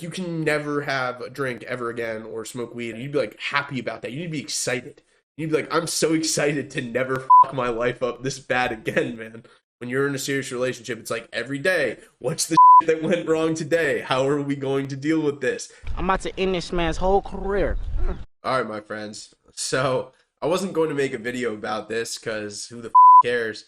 You can never have a drink ever again or smoke weed. You'd be like happy about that. You'd be excited. You'd be like, I'm so excited to never fuck my life up this bad again, man. When you're in a serious relationship, it's like every day, what's the that went wrong today? How are we going to deal with this? I'm about to end this man's whole career. All right, my friends. So I wasn't going to make a video about this because who the cares?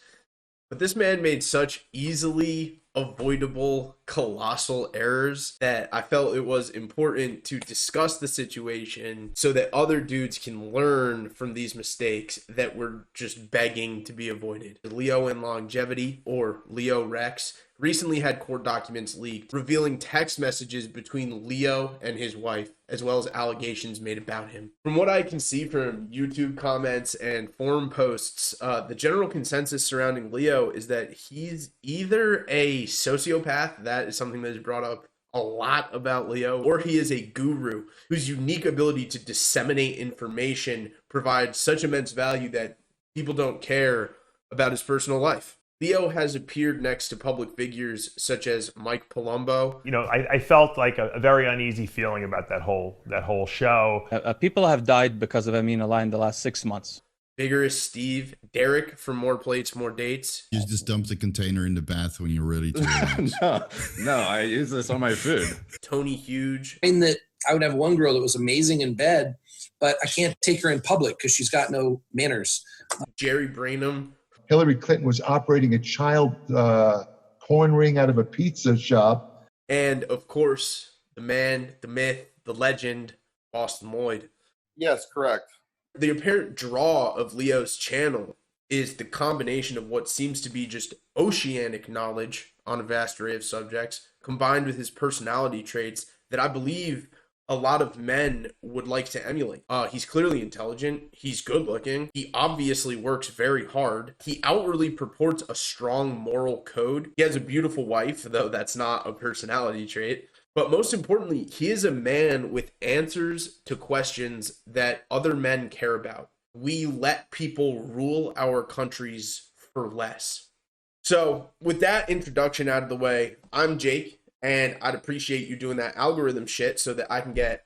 But this man made such easily avoidable colossal errors that I felt it was important to discuss the situation so that other dudes can learn from these mistakes that were just begging to be avoided. Leo in Longevity, or Leo Rex, recently had court documents leaked revealing text messages between Leo and his wife, as well as allegations made about him. From what I can see from YouTube comments and forum posts, the general consensus surrounding Leo is that he's either a sociopath, that is something that is brought up a lot about Leo, or he is a guru whose unique ability to disseminate information provides such immense value that people don't care about his personal life. Leo has appeared next to public figures such as Mike Palumbo. You know, I felt like a very uneasy feeling about that whole show. People have died because of Amin Allah in the last 6 months. Vigorous Steve, Derek from More Plates, More Dates. You just dump the container in the bath when you're ready to relax. No, I use this on my food. Tony Huge. In that I would have one girl that was amazing in bed, but I can't take her in public because she's got no manners. Jerry Brainham. Hillary Clinton was operating a child porn ring out of a pizza shop. And, of course, the man, the myth, the legend, Boston Lloyd. Yes, correct. The apparent draw of Leo's channel is the combination of what seems to be just oceanic knowledge on a vast array of subjects, combined with his personality traits that I believe a lot of men would like to emulate. He's clearly intelligent. He's good looking. He obviously works very hard. He outwardly purports a strong moral code. He has a beautiful wife, though that's not a personality trait. But most importantly, he is a man with answers to questions that other men care about. We let people rule our countries for less. So with that introduction out of the way, I'm Jake. And I'd appreciate you doing that algorithm shit so that I can get,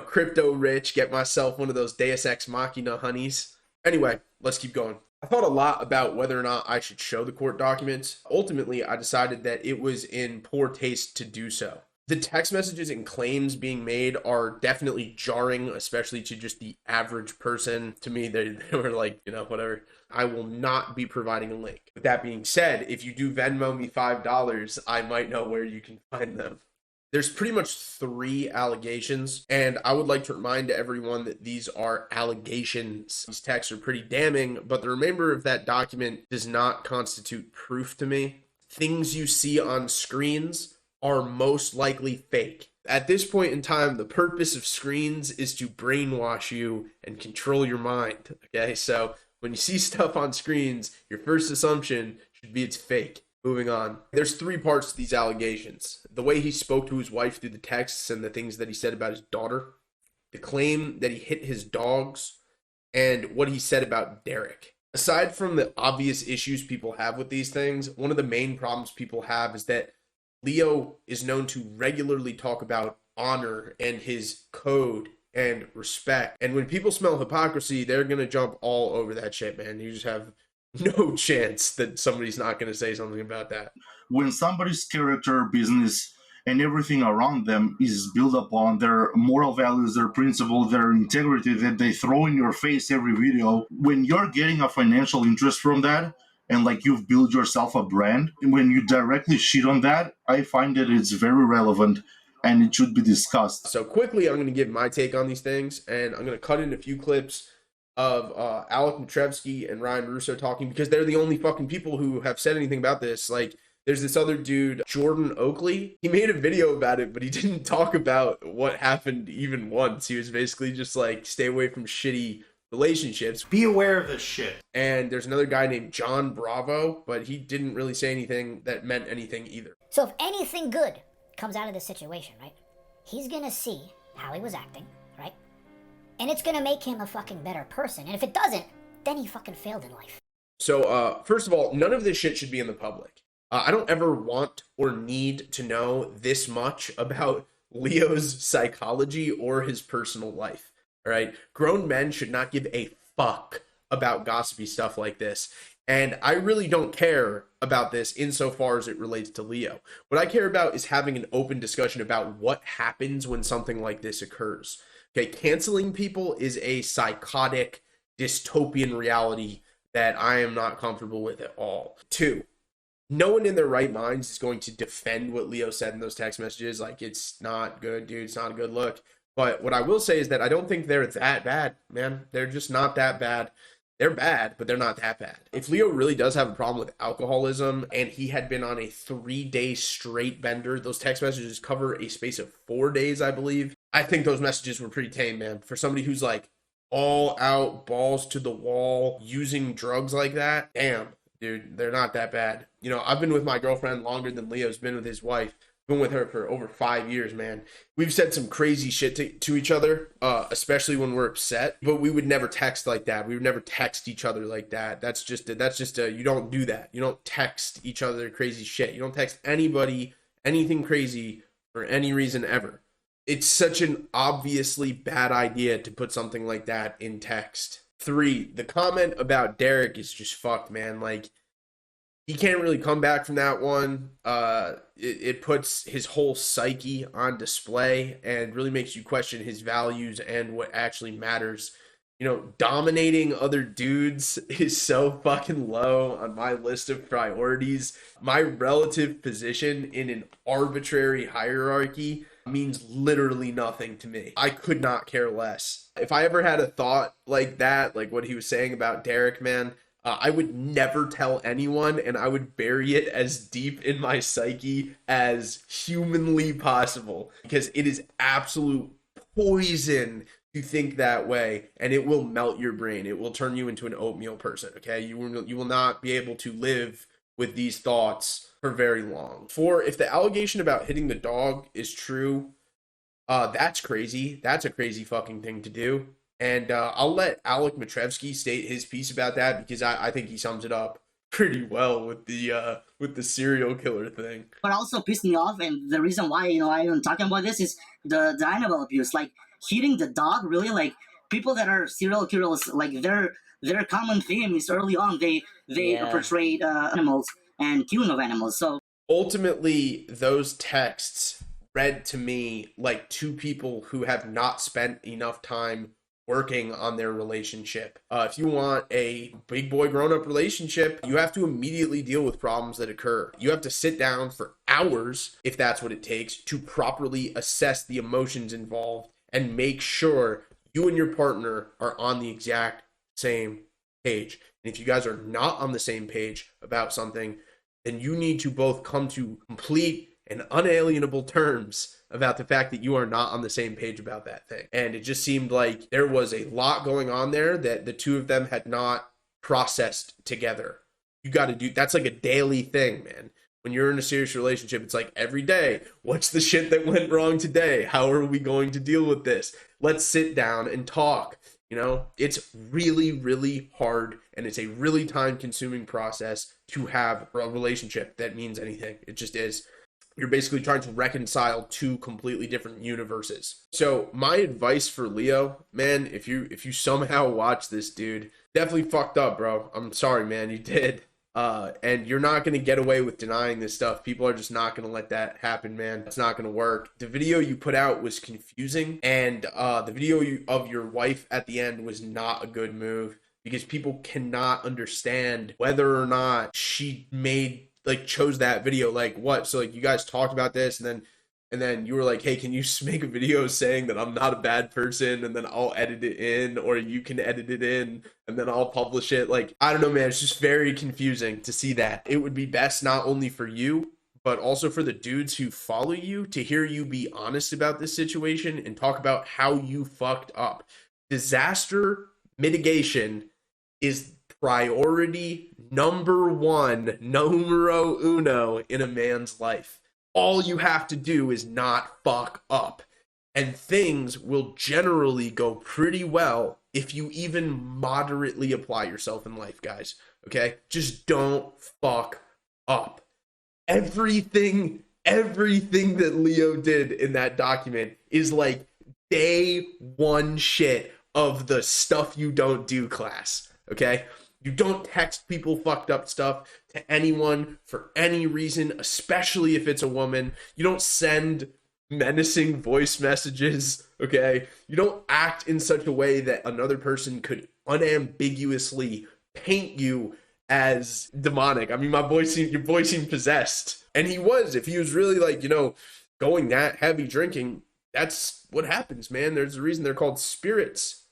crypto rich, get myself one of those Deus Ex Machina honeys. Anyway, let's keep going. I thought a lot about whether or not I should show the court documents. Ultimately, I decided that it was in poor taste to do so. The text messages and claims being made are definitely jarring, especially to just the average person. To me, they were like, whatever. I will not be providing a link. With that being said, if you do Venmo me $5, I might know where you can find them. There's pretty much 3 allegations, and I would like to remind everyone that these are allegations. These texts are pretty damning, but the remainder of that document does not constitute proof to me. Things you see on screens are most likely fake. At this point in time, the purpose of screens is to brainwash you and control your mind. Okay, so when you see stuff on screens, your first assumption should be it's fake. Moving on. There's 3 parts to these allegations. The way he spoke to his wife through the texts and the things that he said about his daughter, the claim that he hit his dogs, and what he said about Derek. Aside from the obvious issues people have with these things, one of the main problems people have is that Leo is known to regularly talk about honor and his code and respect. And when people smell hypocrisy, they're going to jump all over that shit, man. You just have no chance that somebody's not going to say something about that. When somebody's character, business, and everything around them is built upon their moral values, their principles, their integrity that they throw in your face every video, when you're getting a financial interest from that, and like you've built yourself a brand, when you directly shit on that, I find that it's very relevant and it should be discussed. So quickly, I'm going to give my take on these things, and I'm going to cut in a few clips of Alec Matrevsky and Ryan Russo talking, because they're the only fucking people who have said anything about this. Like, there's this other dude, Jordan Oakley. He made a video about it, but he didn't talk about what happened even once. He was basically just like, stay away from shitty relationships. Be aware of this shit. And there's another guy named John Bravo, but he didn't really say anything that meant anything either. So if anything good comes out of this situation, right, he's gonna see how he was acting, right? And it's gonna make him a fucking better person. And if it doesn't, then he fucking failed in life. So, first of all, none of this shit should be in the public. I don't ever want or need to know this much about Leo's psychology or his personal life. All right. Grown men should not give a fuck about gossipy stuff like this. And I really don't care about this insofar as it relates to Leo. What I care about is having an open discussion about what happens when something like this occurs. Okay, canceling people is a psychotic, dystopian reality that I am not comfortable with at all. 2, no one in their right minds is going to defend what Leo said in those text messages. Like, it's not good, dude. It's not a good look. But what I will say is that I don't think they're that bad, man. They're just not that bad. They're bad, but they're not that bad. If Leo really does have a problem with alcoholism and he had been on a 3-day straight bender, those text messages cover a space of 4 days, I believe. I think those messages were pretty tame, man. For somebody who's like all out, balls to the wall, using drugs like that, damn, dude, they're not that bad. You know, I've been with my girlfriend longer than Leo's been with his wife. Been with her for over 5 years, man. We've said some crazy shit to each other, especially when we're upset, but we would never text like that. We would never text each other like that. That's just you don't do that. You don't text each other crazy shit. You don't text anybody anything crazy for any reason ever. It's such an obviously bad idea to put something like that in text. 3, the comment about Derek is just fucked, man. Like, he can't really come back from that one. It puts his whole psyche on display and really makes you question his values and what actually matters. You know, dominating other dudes is so fucking low on my list of priorities. My relative position in an arbitrary hierarchy means literally nothing to me. I could not care less. If I ever had a thought like that, like what he was saying about Derek, man, I would never tell anyone, and I would bury it as deep in my psyche as humanly possible, because it is absolute poison to think that way, and it will melt your brain. It will turn you into an oatmeal person, okay? You will not be able to live with these thoughts for very long. 4, if the allegation about hitting the dog is true, that's crazy. That's a crazy fucking thing to do. And I'll let Alec Matrevsky state his piece about that, because I think he sums it up pretty well with the serial killer thing. What also pissed me off, and the reason why I'm talking about this, is the animal abuse. Like, hitting the dog, really? Like, people that are serial killers, like, their common theme is early on they portray animals and killing of animals. So ultimately, those texts read to me like two people who have not spent enough time working on their relationship. If you want a big boy grown-up relationship, you have to immediately deal with problems that occur. You have to sit down for hours, if that's what it takes, to properly assess the emotions involved and make sure you and your partner are on the exact same page. And if you guys are not on the same page about something, then you need to both come to complete and unalienable terms about the fact that you are not on the same page about that thing. And it just seemed like there was a lot going on there that the two of them had not processed together. You got to do, that's like a daily thing, man. When you're in a serious relationship, it's like every day, what's the shit that went wrong today? How are we going to deal with this? Let's sit down and talk. You know, it's really, really hard, and it's a really time-consuming process to have a relationship that means anything. It just is. You're basically trying to reconcile two completely different universes. So my advice for Leo, man, if you somehow watch this, dude, definitely fucked up, bro. I'm sorry, man, you did. And you're not going to get away with denying this stuff. People are just not going to let that happen, man. It's not going to work. The video you put out was confusing, and the video of your wife at the end was not a good move, because people cannot understand whether or not she chose that video. Like, what? So like, you guys talked about this, and then you were like, hey, can you make a video saying that I'm not a bad person, and then I'll edit it in, or you can edit it in, and then I'll publish it. Like, I don't know, man. It's just very confusing to see that. It would be best not only for you, but also for the dudes who follow you, to hear you be honest about this situation and talk about how you fucked up. Disaster mitigation is priority number one, numero uno in a man's life. All you have to do is not fuck up, and things will generally go pretty well if you even moderately apply yourself in life, guys. Okay? Just don't fuck up. Everything everything that Leo did in that document is like day one shit of the stuff you don't do class. Okay? You don't text people fucked up stuff to anyone for any reason, especially if it's a woman. You don't send menacing voice messages, okay? You don't act in such a way that another person could unambiguously paint you as demonic. I mean, your boy seemed possessed. And he was. If he was really like, going that heavy drinking, that's what happens, man. There's a reason they're called spirits.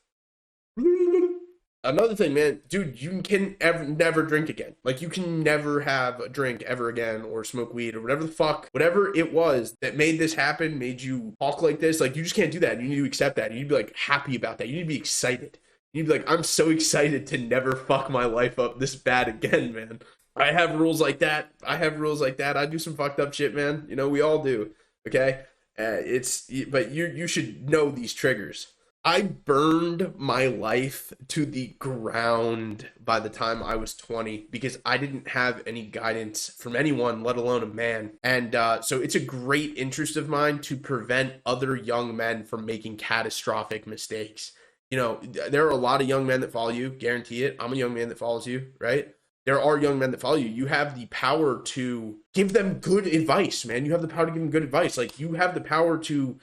Another thing, man, dude, you can never drink again. Like, you can never have a drink ever again or smoke weed or whatever the fuck, whatever it was that made this happen, made you talk like this. Like, you just can't do that. You need to accept that. You need to be, like, happy about that. You need to be excited. You need to be like, I'm so excited to never fuck my life up this bad again, man. I have rules like that. I do some fucked up shit, man. We all do, okay? But you should know these triggers. I burned my life to the ground by the time I was 20 because I didn't have any guidance from anyone, let alone a man. And so it's a great interest of mine to prevent other young men from making catastrophic mistakes. There are a lot of young men that follow you, guarantee it. I'm a young man that follows you, right? There are young men that follow you. You have the power to give them good advice, man. You have the power to give them good advice. Like, you have the power to...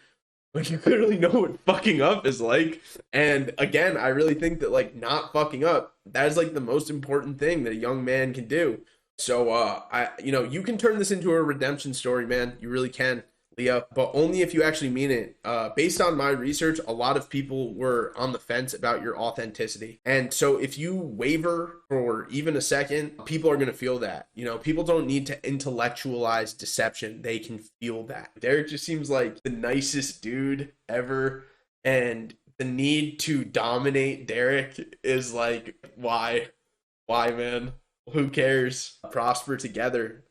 Like, you clearly know what fucking up is like. And again, I really think that, like, not fucking up, that is, like, the most important thing that a young man can do. So, you can turn this into a redemption story, man. You really can, Leo. But only if you actually mean it. Based on my research, a lot of people were on the fence about your authenticity. And so if you waver for even a second, people are going to feel that. People don't need to intellectualize deception. They can feel that. Derek just seems like the nicest dude ever. And the need to dominate Derek is like, why, man? Who cares? Prosper together,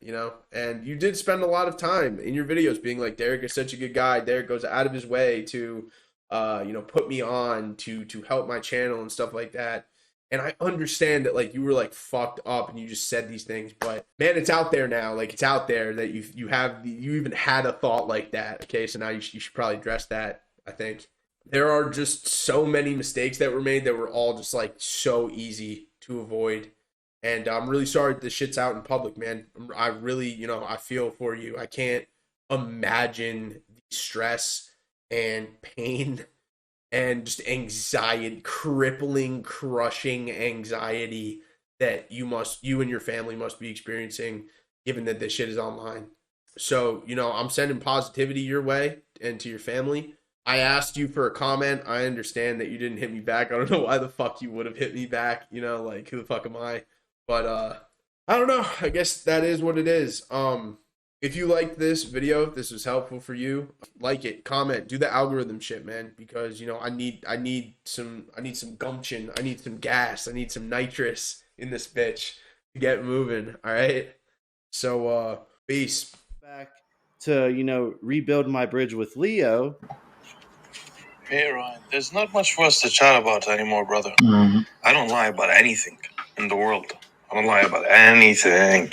and you did spend a lot of time in your videos being like, Derek is such a good guy. Derek goes out of his way to, put me on to help my channel and stuff like that. And I understand that, like, you were like fucked up and you just said these things, but man, it's out there now. Like, it's out there that you even had a thought like that. Okay. So now you should probably address that. I think there are just so many mistakes that were made that were all just like so easy to avoid. And I'm really sorry that this shit's out in public, man. I really, I feel for you. I can't imagine the stress and pain and just anxiety, crippling, crushing anxiety that you and your family must be experiencing, given that this shit is online. So, I'm sending positivity your way and to your family. I asked you for a comment. I understand that you didn't hit me back. I don't know why the fuck you would have hit me back. Like, who the fuck am I? But I don't know. I guess that is what it is. If you liked this video, if this was helpful for you, like it, comment, do the algorithm shit, man. Because I need some gumption. I need some gas. I need some nitrous in this bitch to get moving. All right. So peace. Back to rebuild my bridge with Leo. Hey Ryan, there's not much for us to chat about anymore, brother. I don't lie about anything in the world. I don't lie about anything.